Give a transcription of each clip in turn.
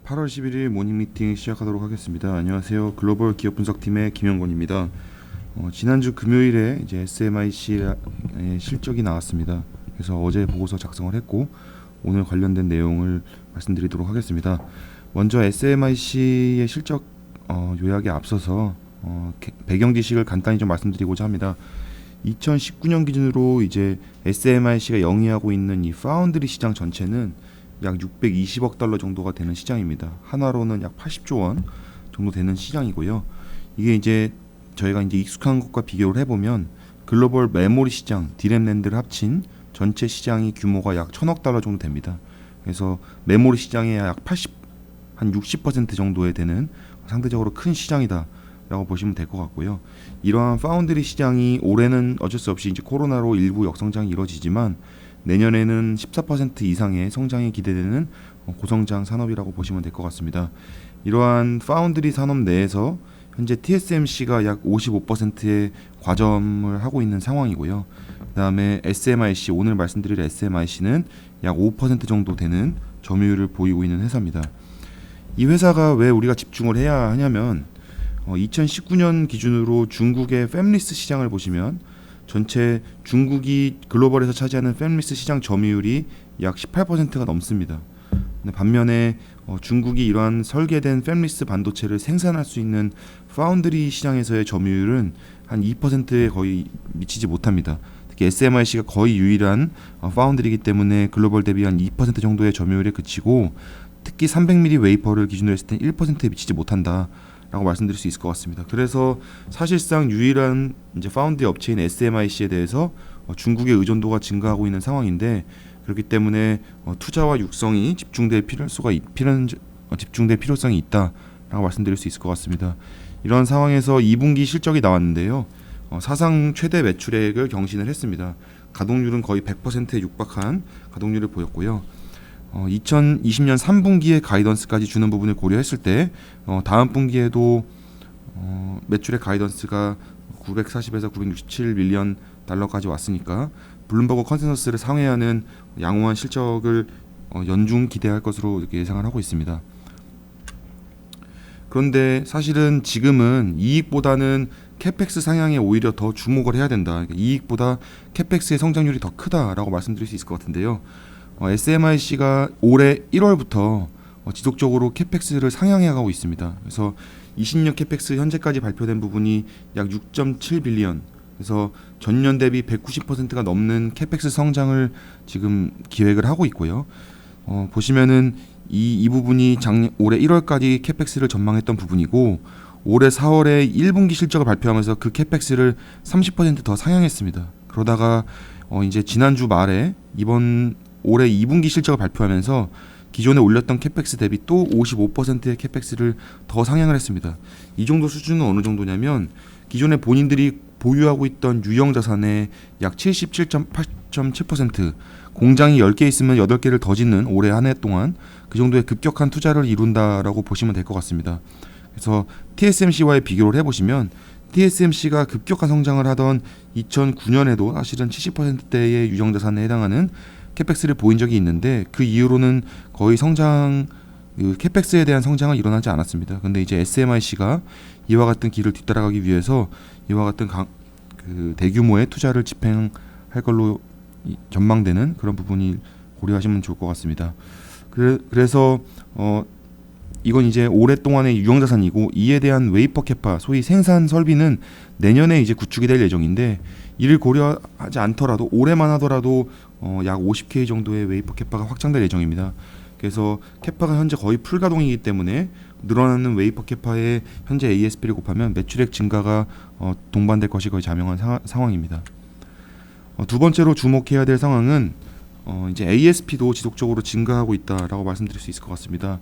8월 11일 모닝 미팅 시작하도록 하겠습니다. 안녕하세요. 글로벌 기업 분석팀의 김영곤입니다. 지난주 금요일에 이제 SMIC의 실적이 나왔습니다. 그래서 어제 보고서 작성을 했고 오늘 관련된 내용을 말씀드리도록 하겠습니다. 먼저 SMIC의 실적 요약에 앞서서 배경 지식을 간단히 좀 말씀드리고자 합니다. 2019년 기준으로 이제 SMIC가 영위하고 있는 이 파운드리 시장 전체는 약 620억 달러 정도가 되는 시장입니다. 한화로는 약 80조 원 정도 되는 시장이고요. 이게 이제 저희가 이제 익숙한 것과 비교를 해보면 글로벌 메모리 시장, 디램랜드를 합친 전체 시장이 규모가 약 1000억 달러 정도 됩니다. 그래서 메모리 시장의 약 60% 정도에 되는 상대적으로 큰 시장이다 라고 보시면 될 것 같고요. 이러한 파운드리 시장이 올해는 어쩔 수 없이 이제 코로나로 일부 역성장이 이루어지지만 내년에는 14% 이상의 성장이 기대되는 고성장 산업이라고 보시면 될 것 같습니다. 이러한 파운드리 산업 내에서 현재 TSMC가 약 55%의 과점을 하고 있는 상황이고요. 그 다음에 SMIC, 오늘 말씀드릴 SMIC는 약 5% 정도 되는 점유율을 보이고 있는 회사입니다. 이 회사가 왜 우리가 집중을 해야 하냐면 2019년 기준으로 중국의 팹리스 시장을 보시면 전체 중국이 글로벌에서 차지하는 팹리스 시장 점유율이 약 18%가 넘습니다. 반면에 중국이 이러한 설계된 팹리스 반도체를 생산할 수 있는 파운드리 시장에서의 점유율은 한 2%에 거의 미치지 못합니다. 특히 SMIC가 거의 유일한 파운드리이기 때문에 글로벌 대비 한 2% 정도의 점유율에 그치고 특히 300mm 웨이퍼를 기준으로 했을 때 1%에 미치지 못한다 라고 말씀드릴 수 있을 것 같습니다. 그래서 사실상 유일한 이제 파운드리 업체인 SMIC에 대해서 중국의 의존도가 증가하고 있는 상황인데, 그렇기 때문에 투자와 육성이 집중될 필요성이 있다라고 말씀드릴 수 있을 것 같습니다. 이런 상황에서 2분기 실적이 나왔는데요. 사상 최대 매출액을 경신을 했습니다. 가동률은 거의 100%에 육박한 가동률을 보였고요. 2020년 3분기의 가이던스까지 주는 부분을 고려했을 때 다음 분기에도 매출의 가이던스가 940에서 967 밀리언 달러까지 왔으니까 블룸버그 컨센서스를 상회하는 양호한 실적을 연중 기대할 것으로 이렇게 예상을 하고 있습니다. 그런데 사실은 지금은 이익보다는 캐펙스 상향에 오히려 더 주목을 해야 된다. 그러니까 이익보다 캐펙스의 성장률이 더 크다라고 말씀드릴 수 있을 것 같은데요. SMIC가 올해 1월부터 지속적으로 캐펙스를 상향해가고 있습니다. 그래서 20년 캐펙스 현재까지 발표된 부분이 약 6.7 빌리언, 그래서 전년 대비 190%가 넘는 캐펙스 성장을 지금 기획을 하고 있고요. 보시면은 이 부분이 올해 1월까지 캐펙스를 전망했던 부분이고, 올해 4월에 1분기 실적을 발표하면서 그 캐펙스를 30% 더 상향했습니다. 그러다가 이제 지난주 말에 이번 올해 2분기 실적을 발표하면서 기존에 올렸던 캐펙스 대비 또 55%의 캐펙스를 더 상향을 했습니다. 이 정도 수준은 어느 정도냐면 기존에 본인들이 보유하고 있던 유형 자산의 약 77.8.7%, 공장이 10개 있으면 8개를 더 짓는 올해 한 해 동안 그 정도의 급격한 투자를 이룬다라고 보시면 될 것 같습니다. 그래서 TSMC와의 비교를 해보시면 TSMC가 급격한 성장을 하던 2009년에도 사실은 70%대의 유형 자산에 해당하는 캐펙스를 보인 적이 있는데, 그 이후로는 거의 캐펙스에 대한 성장은 일어나지 않았습니다. 근데 이제 SMIC가 이와 같은 길을 뒤따라가기 위해서 이와 같은 대규모의 투자를 집행할 걸로 전망되는 그런 부분이 고려하시면 좋을 것 같습니다. 그래서 이건 이제 오랫동안의 유형자산이고, 이에 대한 웨이퍼 캐파, 소위 생산 설비는 내년에 이제 구축이 될 예정인데, 이를 고려하지 않더라도 올해만 하더라도 약 50K 정도의 웨이퍼 캐파가 확장될 예정입니다. 그래서 캐파가 현재 거의 풀가동이기 때문에 늘어나는 웨이퍼 캐파의 현재 ASP를 곱하면 매출액 증가가 동반될 것이 거의 자명한 상황입니다. 두 번째로 주목해야 될 상황은 이제 ASP도 지속적으로 증가하고 있다라고 말씀드릴 수 있을 것 같습니다.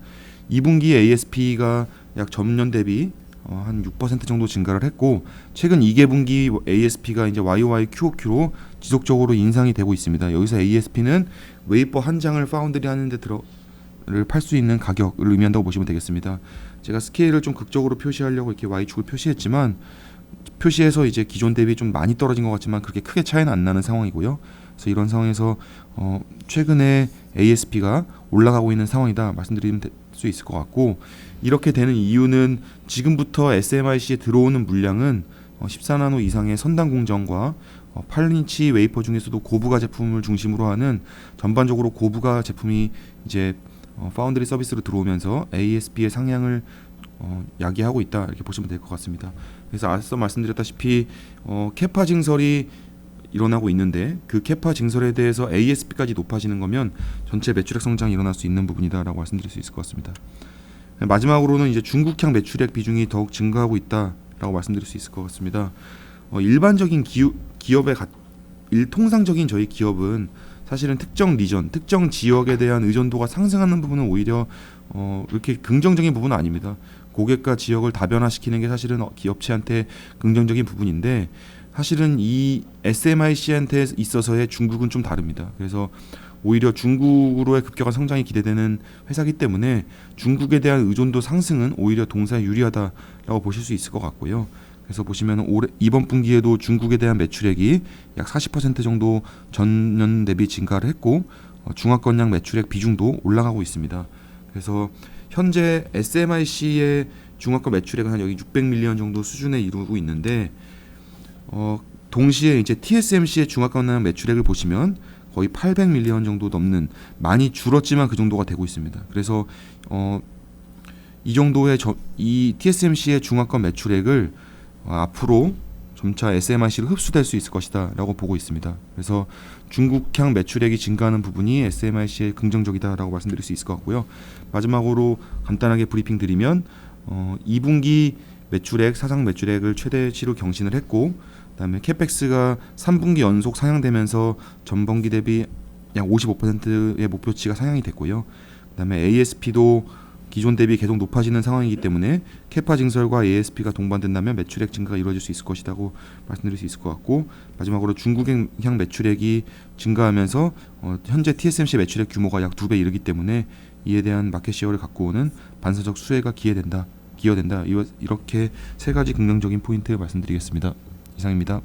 2분기 ASP가 약 전년 대비 한 6% 정도 증가를 했고, 최근 2개분기 ASP가 이제 YOY QOQ로 지속적으로 인상이 되고 있습니다. 여기서 ASP는 웨이퍼 한 장을 파운드리 하는데 팔 수 있는 가격을 의미한다고 보시면 되겠습니다. 제가 스케일을 좀 극적으로 표시하려고 이렇게 Y축을 표시했지만, 표시해서 이제 기존 대비 좀 많이 떨어진 것 같지만 그렇게 크게 차이는 안 나는 상황이고요. 그래서 이런 상황에서 최근에 ASP가 올라가고 있는 상황이다 말씀드리면 수 있을 것 같고, 이렇게 되는 이유는 지금부터 SMIC에 들어오는 물량은 14나노 이상의 선단 공정과 8인치 웨이퍼 중에서도 고부가 제품을 중심으로 하는 전반적으로 고부가 제품이 이제 파운드리 서비스로 들어오면서 ASP의 상향을 야기하고 있다, 이렇게 보시면 될 것 같습니다. 그래서 앞서 말씀드렸다시피 캐파 증설이 일어나고 있는데, 그 캐파 증설에 대해서 ASP까지 높아지는 거면 전체 매출액 성장이 일어날 수 있는 부분이다라고 말씀드릴 수 있을 것 같습니다. 마지막으로는 이제 중국향 매출액 비중이 더욱 증가하고 있다라고 말씀드릴 수 있을 것 같습니다. 일반적인 기업의 통상적인 저희 기업은 사실은 특정 리전, 특정 지역에 대한 의존도가 상승하는 부분은 오히려 이렇게 긍정적인 부분은 아닙니다. 고객과 지역을 다변화시키는 게 사실은 기업체한테 긍정적인 부분인데, 사실은 이 SMIC한테 있어서의 중국은 좀 다릅니다. 그래서 오히려 중국으로의 급격한 성장이 기대되는 회사이기 때문에 중국에 대한 의존도 상승은 오히려 동사에 유리하다라고 보실 수 있을 것 같고요. 그래서 보시면 이번 분기에도 중국에 대한 매출액이 약 40% 정도 전년 대비 증가를 했고, 중화권량 매출액 비중도 올라가고 있습니다. 그래서 현재 SMIC의 중화권 매출액은 한 여기 600밀리언 정도 수준에 이루고 있는데, 동시에 이제 TSMC의 중화권량 매출액을 보시면 거의 800밀리언 정도 넘는, 많이 줄었지만 그 정도가 되고 있습니다. 그래서 이 정도의 이 TSMC의 중화권 매출액을 앞으로 점차 SMIC로 흡수될 수 있을 것이다 라고 보고 있습니다. 그래서 중국향 매출액이 증가하는 부분이 SMIC에 긍정적이다 라고 말씀드릴 수 있을 것 같고요. 마지막으로 간단하게 브리핑 드리면 2분기 매출액, 사상 매출액을 최대치로 경신을 했고, 그다음에 캐펙스가 3분기 연속 상향되면서 전분기 대비 약 55%의 목표치가 상향이 됐고요. 그다음에 ASP도 기존 대비 계속 높아지는 상황이기 때문에 캐파 증설과 ASP가 동반된다면 매출액 증가가 이루어질 수 있을 것이라고 말씀드릴 수 있을 것 같고, 마지막으로 중국향 매출액이 증가하면서 현재 TSMC 매출액 규모가 약 2배 이르기 때문에 이에 대한 마켓 시어를 갖고 오는 반사적 수혜가 기여된다. 이렇게 세 가지 긍정적인 포인트 말씀드리겠습니다. 이상입니다.